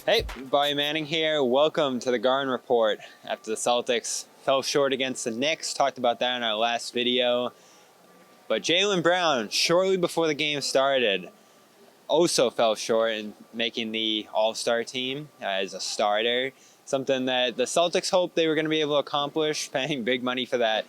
Hey, Bobby Manning here. Welcome to the Garden Report. After the Celtics fell short against the Knicks, talked about that in our last video. But Jaylen Brown, shortly before the game started, also fell short in making the All-Star team as a starter. Something that the Celtics hoped they were going to be able to accomplish, paying big money for that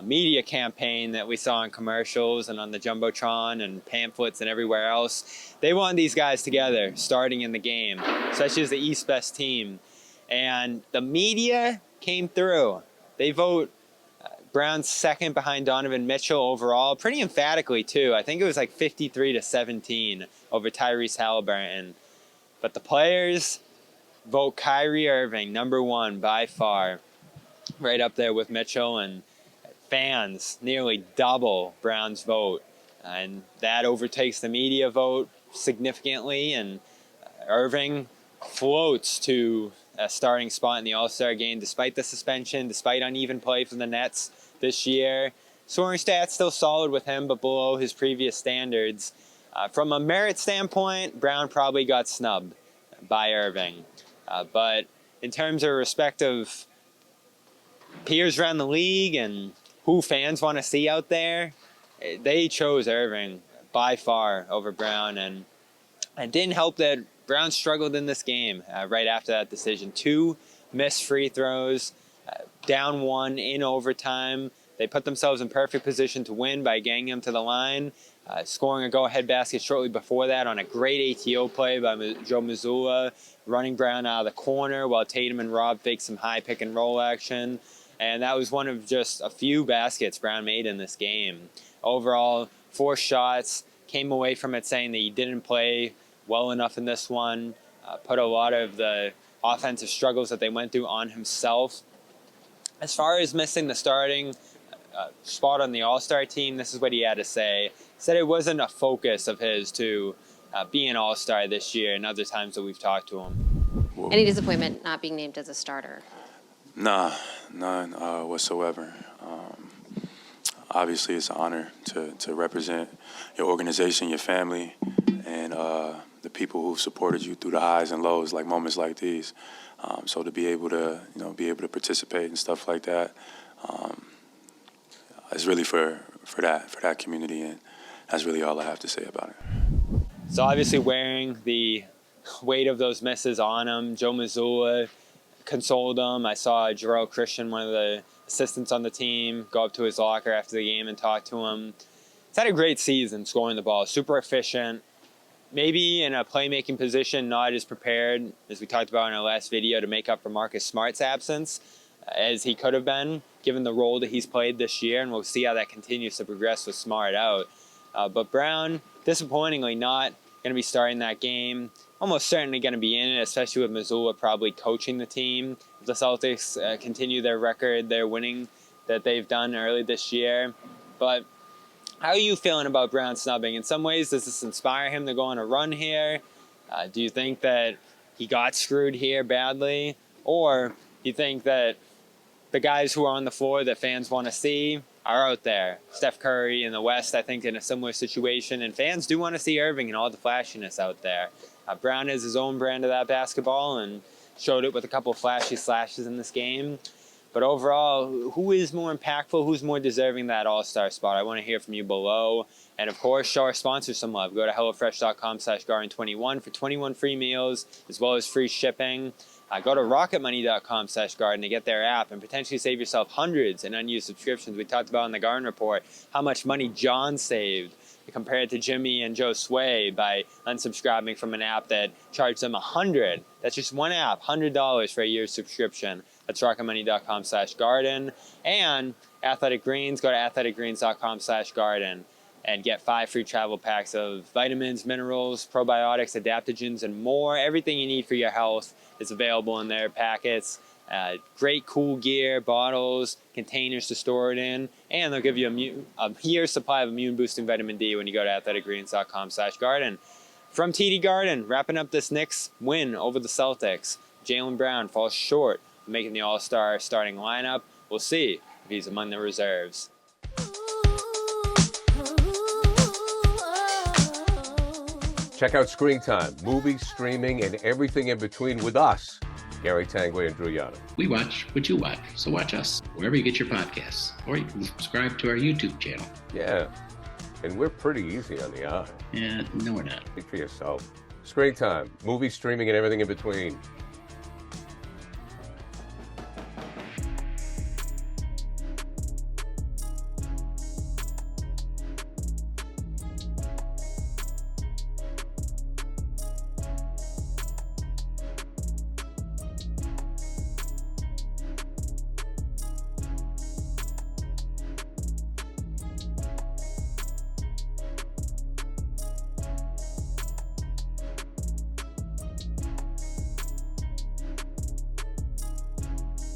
media campaign that we saw in commercials and on the Jumbotron and pamphlets and everywhere else. They wanted these guys together starting in the game, especially as the East Best team. And the media came through. They vote Brown second behind Donovan Mitchell overall, pretty emphatically too. I think it was like 53-17 over Tyrese Halliburton. But the players vote Kyrie Irving number one by far, right up there with Mitchell, and fans nearly double Brown's vote. And that overtakes the media vote significantly, and Irving floats to a starting spot in the All-Star game despite the suspension, despite uneven play from the Nets this year. Scoring stats still solid with him, but below his previous standards. From a merit standpoint, Brown probably got snubbed by Irving. But in terms of respective peers around the league and who fans want to see out there, they chose Irving by far over Brown. And it didn't help that Brown struggled in this game right after that decision. 2 missed free throws, down 1 in overtime. They put themselves in perfect position to win by getting him to the line, scoring a go-ahead basket shortly before that on a great ATO play by Joe Mazzulla, running Brown out of the corner while Tatum and Rob faked some high pick-and-roll action. And that was one of just a few baskets Brown made in this game. Overall, 4 shots, came away from it saying that he didn't play well enough in this one, put a lot of the offensive struggles that they went through on himself. As far as missing the starting spot on the All-Star team, this is what he had to say. He said it wasn't a focus of his to be an All-Star this year and other times that we've talked to him. Any disappointment not being named as a starter? Nah, none whatsoever. Obviously, it's an honor to represent your organization, your family, and the people who supported you through the highs and lows, like moments like these. So to be able to, participate and stuff like that, is really for that community, and that's really all I have to say about it. So obviously wearing the weight of those misses on him, Joe Mazzulla consoled him. I saw Jarrell Christian, one of the assistants on the team, go up to his locker after the game and talk to him. He's had a great season scoring the ball, super efficient. Maybe in a playmaking position, not as prepared as we talked about in our last video to make up for Marcus Smart's absence as he could have been, given the role that he's played this year, and we'll see how that continues to progress with Smart out. But Brown, disappointingly, not going to be starting that game. Almost certainly going to be in it, especially with Mazzulla probably coaching the team. If the Celtics continue their record, their winning that they've done early this year. But how are you feeling about Brown snubbing? In some ways, does this inspire him to go on a run here? Do you think that he got screwed here badly? Or do you think that the guys who are on the floor that fans want to see are out there? Steph Curry in the West, I think, in a similar situation. And fans do want to see Irving and all the flashiness out there. Brown has his own brand of that basketball and showed it with a couple of flashy slashes in this game. But overall, who is more impactful? Who's more deserving of that All-Star spot? I want to hear from you below. And of course, show our sponsors some love. Go to HelloFresh.com/Garden21 for 21 free meals, as well as free shipping. Go to RocketMoney.com/Garden to get their app and potentially save yourself hundreds in unused subscriptions. We talked about in the Garden Report how much money John saved compared to Jimmy and Joe Sway by unsubscribing from an app that charged them $100. That's just one app, $100 for a year's subscription. That's RocketMoney.com/Garden. And Athletic Greens, go to athleticgreens.com/Garden and get 5 free travel packs of vitamins, minerals, probiotics, adaptogens, and more. Everything you need for your health is available in their packets. Great cool gear, bottles, containers to store it in, and they'll give you a year's supply of immune-boosting vitamin D when you go to athleticgreens.com/Garden. From TD Garden, wrapping up this Knicks win over the Celtics. Jaylen Brown falls short of making the All-Star starting lineup. We'll see if he's among the reserves. Check out Screen Time, movies, streaming, and everything in between with us, Gary Tanguay and Drew Yano. We watch what you watch, so watch us wherever you get your podcasts, or you can subscribe to our YouTube channel. Yeah, and we're pretty easy on the eye. Yeah, no, we're not. Speak for yourself. Screen Time, movies, streaming, and everything in between.